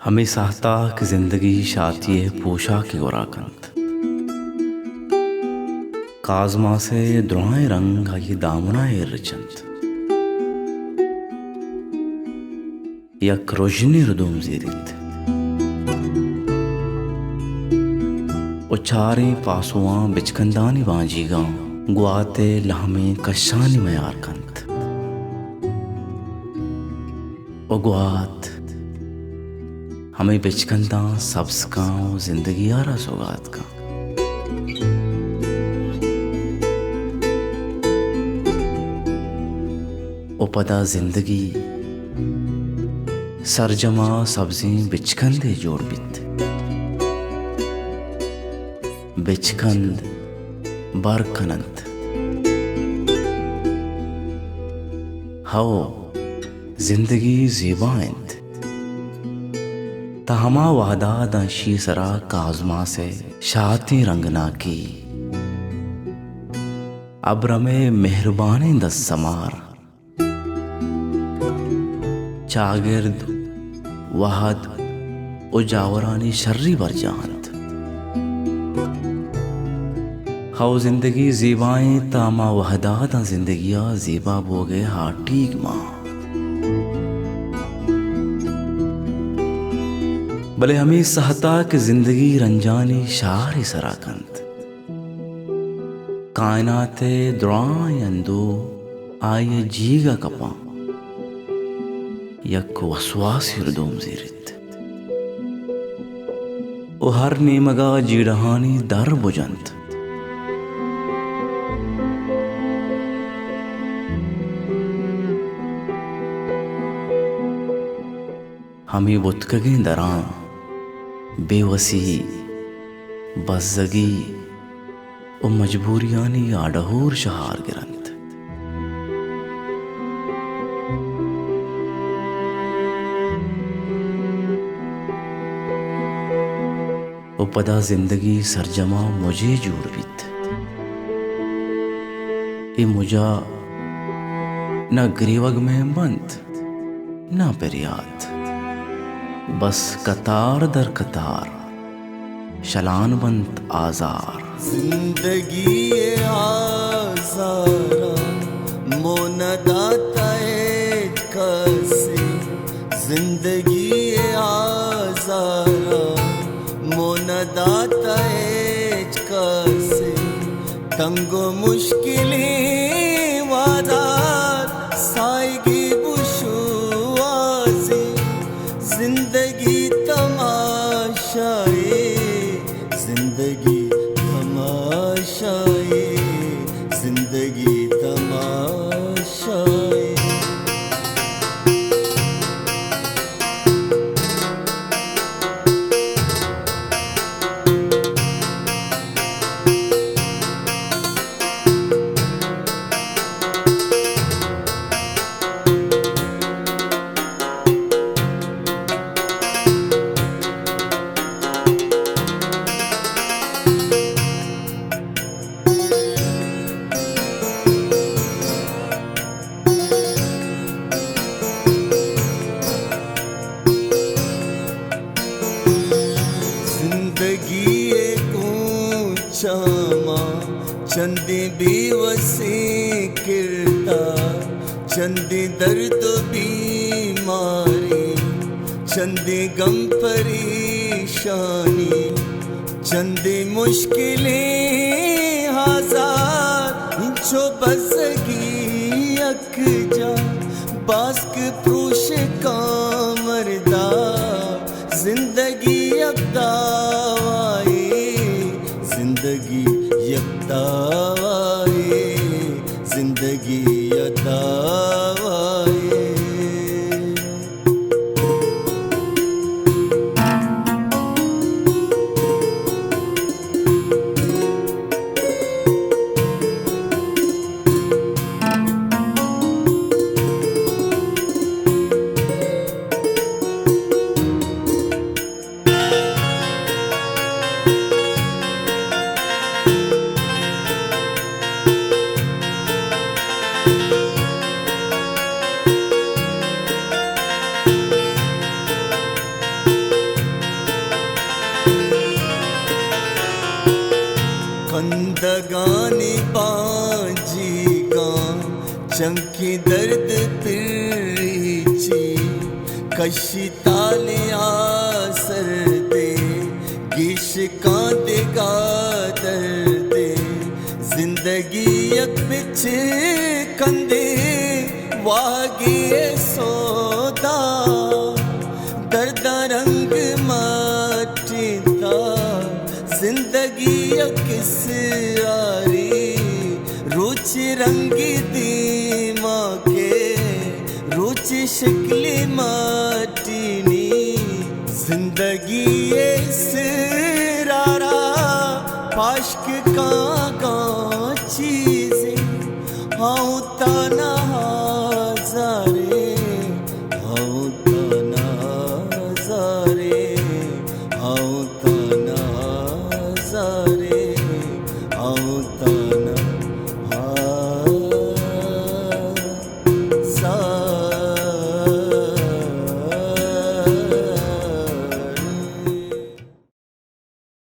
हमें साहता कि जिंदगी शाती पोशा की गोराकंत काजमा से दुआएं रंग ये दामनाए रचंत यक रोशनी रुदुम जीरित उचारे पासुआ बिचकंदानी बाजीगा गुआते लहमे कशानी मयार कंत ओ गुआत हमें बिचकंदा सब्स का जिंदगी आरा सौगात का ओ पदा जिंदगी सरजमा सब्जी बिचकंदे जोड़ बित बिचकंद बरकनंत हाओ जिंदगी ज़ीबाइंत तहमा वादा दंशी सरा काजमा से शाती रंगना की अब्रमे मेहरबानी दस समार चागिर्द वहद उजावरानी शर्री बरजांत हाउ जिंदगी ज़ीबाएं तामा वहदा दा जिंदगिया ज़ीबा बोगे हा ठीक माँ भले हमें सहता कि जिंदगी रंजानी शार सराकंत कायनाते दुआयंदो आये जीगा कपा यक वसवास रुदुम जीरित ओ हर नेमगा जीड़हानी दर बुजंत हमें बुतकगे दरां बेवसी बज़्ज़गी ओ मजबूरियानी आडहूर शहार गिरंत ओ पदा जिंदगी सरजमा मुझे जोड़ बित ए मुझा न ग्रीवग में बंत न पेरियात बस कतार दर कतार शलान बंत आजार जिंदगी आजारा मोनदाता कसे जिंदगी आजारा मोनदाता कसे तंगो मुश्किलें वादात साइगी बुशुआजी जिंदगी तमाशाए जिंदगी तमाशाए जिंदगी तमाशाए चंदी बेवसी किरता चंदी दर्द बीमारी चंदी गम परेशानी चंदी मुश्किलें हजार इंचो बज़गी अक जा बास्क प्रूश का मर्दा जिंदगी अब्दावाए जिंदगी यत्तावाए जिंदगी यत्तावाए चंकी दर्द तिरची कशी तालिया सरते गिश कांदे गा दर्दे जिंदगी एक पिछे कंदे वागे सौदा दर्दा रंग माटीदा जिंदगी किस आरी रुच रंगी दीमा के रुच शिकली माटीनी जिंदगी सिरारा पाश्क का चीजें हाँ ताना हजार